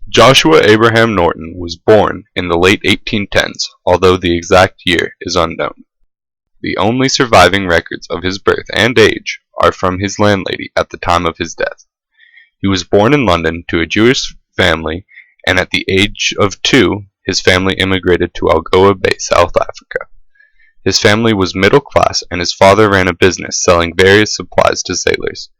Joshua Abraham Norton was born in the late 1810s, although the exact year is unknown. The only surviving records of his birth and age are from his landlady at the time of his death. He was born in London to a Jewish family, and at the age of 2, his family immigrated to Algoa Bay, South Africa. His family was middle class, and his father ran a business selling various supplies to sailors.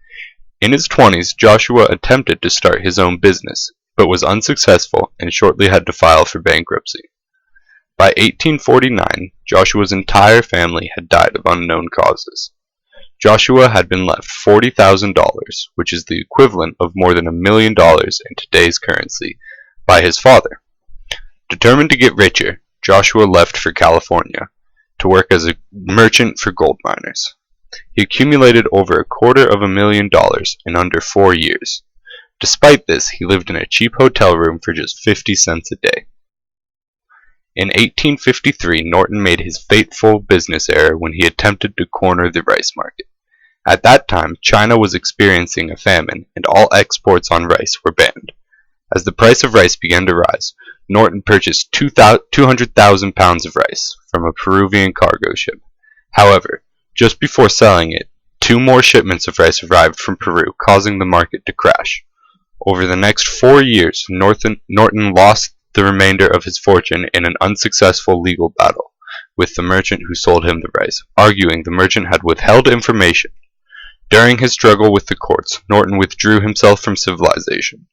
In his 20s, Joshua attempted to start his own business, but was unsuccessful and shortly had to file for bankruptcy. By 1849, Joshua's entire family had died of unknown causes. Joshua had been left $40,000, which is the equivalent of more than $1 million in today's currency, by his father. Determined to get richer, Joshua left for California to work as a merchant for gold miners. He accumulated over $250,000 in under 4 years. Despite this, he lived in a cheap hotel room for just 50 cents a day. In 1853, Norton made his fateful business error when he attempted to corner the rice market. At that time, China was experiencing a famine, and all exports on rice were banned. As the price of rice began to rise, Norton purchased 200,000 pounds of rice from a Peruvian cargo ship. However, just before selling it, 2 more shipments of rice arrived from Peru, causing the market to crash. Over the next 4 years, Norton lost the remainder of his fortune in an unsuccessful legal battle with the merchant who sold him the rice, arguing the merchant had withheld information. During his struggle with the courts, Norton withdrew himself from civilization.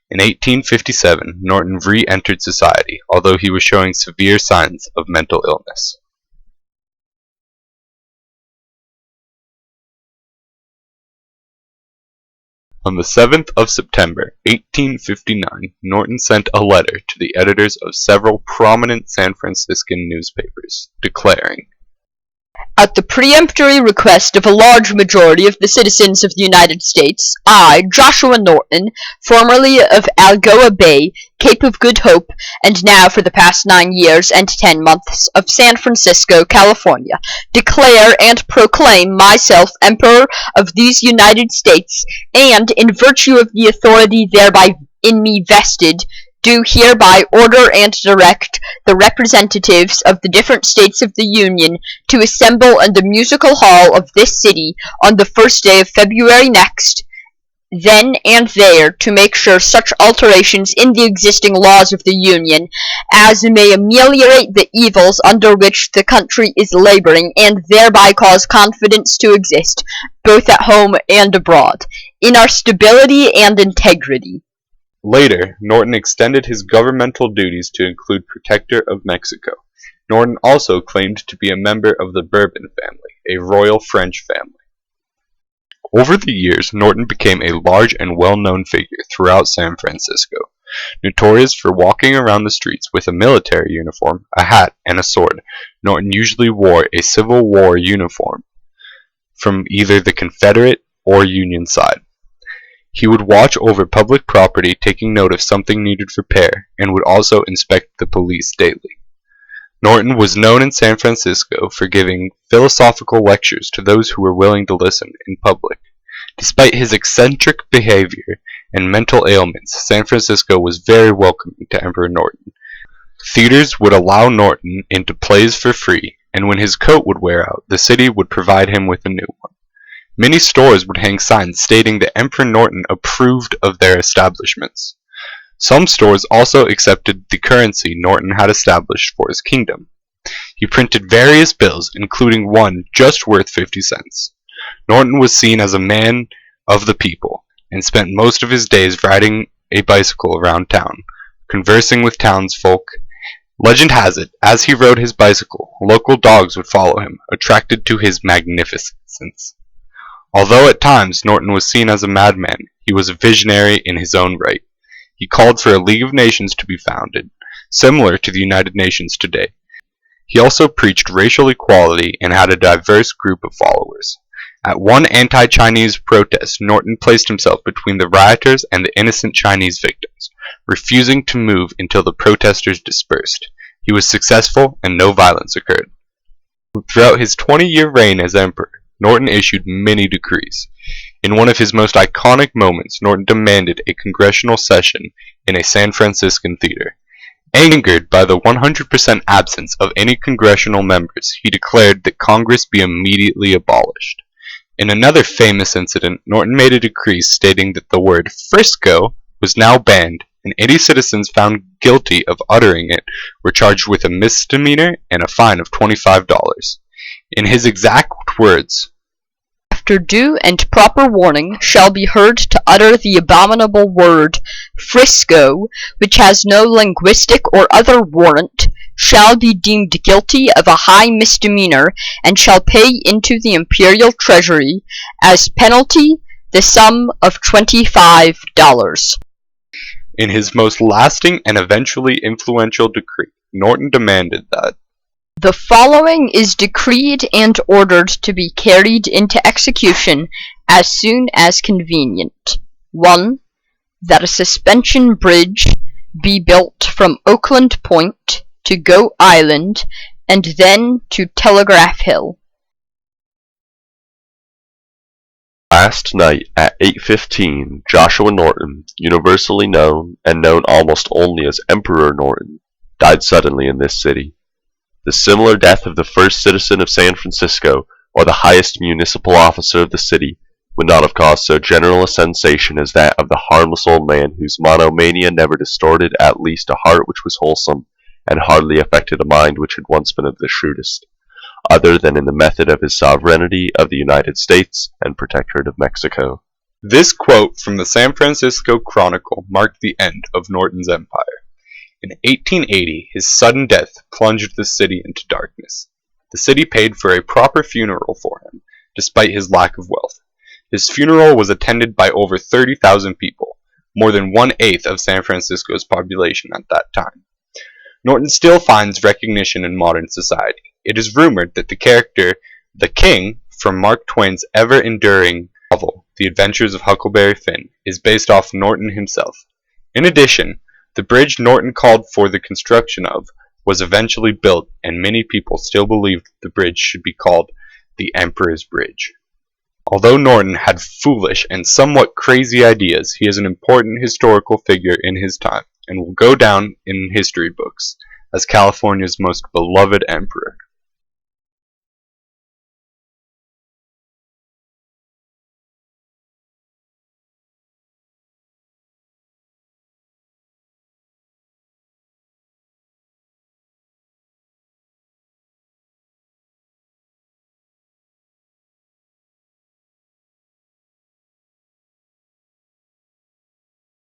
In 1857, Norton re-entered society, although he was showing severe signs of mental illness. On the 7th of September, 1859, Norton sent a letter to the editors of several prominent San Franciscan newspapers, declaring, "At the peremptory request of a large majority of the citizens of the United States, I, Joshua Norton, formerly of Algoa Bay, Cape of Good Hope, and now for the past 9 years and 10 months of San Francisco, California, declare and proclaim myself Emperor of these United States, and, in virtue of the authority thereby in me vested, do hereby order and direct the representatives of the different states of the Union to assemble in the musical hall of this city on the 1st day of February next, then and there to make sure such alterations in the existing laws of the Union as may ameliorate the evils under which the country is laboring, and thereby cause confidence to exist, both at home and abroad, in our stability and integrity." Later, Norton extended his governmental duties to include Protector of Mexico. Norton also claimed to be a member of the Bourbon family, a royal French family. Over the years, Norton became a large and well-known figure throughout San Francisco, notorious for walking around the streets with a military uniform, a hat, and a sword. Norton usually wore a Civil War uniform from either the Confederate or Union side. He would watch over public property, taking note if something needed repair, and would also inspect the police daily. Norton was known in San Francisco for giving philosophical lectures to those who were willing to listen in public. Despite his eccentric behavior and mental ailments, San Francisco was very welcoming to Emperor Norton. Theaters would allow Norton into plays for free, and when his coat would wear out, the city would provide him with a new one. Many stores would hang signs stating that Emperor Norton approved of their establishments. Some stores also accepted the currency Norton had established for his kingdom. He printed various bills, including one just worth 50 cents. Norton was seen as a man of the people, and spent most of his days riding a bicycle around town, conversing with townsfolk. Legend has it, as he rode his bicycle, local dogs would follow him, attracted to his magnificence. Although at times Norton was seen as a madman, he was a visionary in his own right. He called for a League of Nations to be founded, similar to the United Nations today. He also preached racial equality and had a diverse group of followers. At one anti-Chinese protest, Norton placed himself between the rioters and the innocent Chinese victims, refusing to move until the protesters dispersed. He was successful, and no violence occurred. Throughout his 20-year reign as emperor, Norton issued many decrees. In one of his most iconic moments, Norton demanded a congressional session in a San Franciscan theater. Angered by the 100% absence of any congressional members, he declared that Congress be immediately abolished. In another famous incident, Norton made a decree stating that the word "Frisco" was now banned, and any citizens found guilty of uttering it were charged with a misdemeanor and a fine of $25. In his exact words, "After due and proper warning, shall be heard to utter the abominable word Frisco, which has no linguistic or other warrant, shall be deemed guilty of a high misdemeanor, and shall pay into the imperial treasury, as penalty, the sum of $25. In his most lasting and eventually influential decree, Norton demanded that The following is decreed and ordered to be carried into execution as soon as convenient. 1. That a suspension bridge be built from Oakland Point to Goat Island, and then to Telegraph Hill. Last night at 8:15, Joshua Norton, universally known and known almost only as Emperor Norton, died suddenly in this city. The similar death of the first citizen of San Francisco, or the highest municipal officer of the city, would not have caused so general a sensation as that of the harmless old man whose monomania never distorted at least a heart which was wholesome, and hardly affected a mind which had once been of the shrewdest, other than in the method of his sovereignty of the United States and Protectorate of Mexico. This quote from the San Francisco Chronicle marked the end of Norton's empire. In 1880, his sudden death plunged the city into darkness. The city paid for a proper funeral for him, despite his lack of wealth. His funeral was attended by over 30,000 people, more than 1/8 of San Francisco's population at that time. Norton still finds recognition in modern society. It is rumored that the character, the King, from Mark Twain's ever-enduring novel, The Adventures of Huckleberry Finn, is based off Norton himself. In addition, the bridge Norton called for the construction of was eventually built, and many people still believed the bridge should be called the Emperor's Bridge. Although Norton had foolish and somewhat crazy ideas, he is an important historical figure in his time, and will go down in history books as California's most beloved emperor.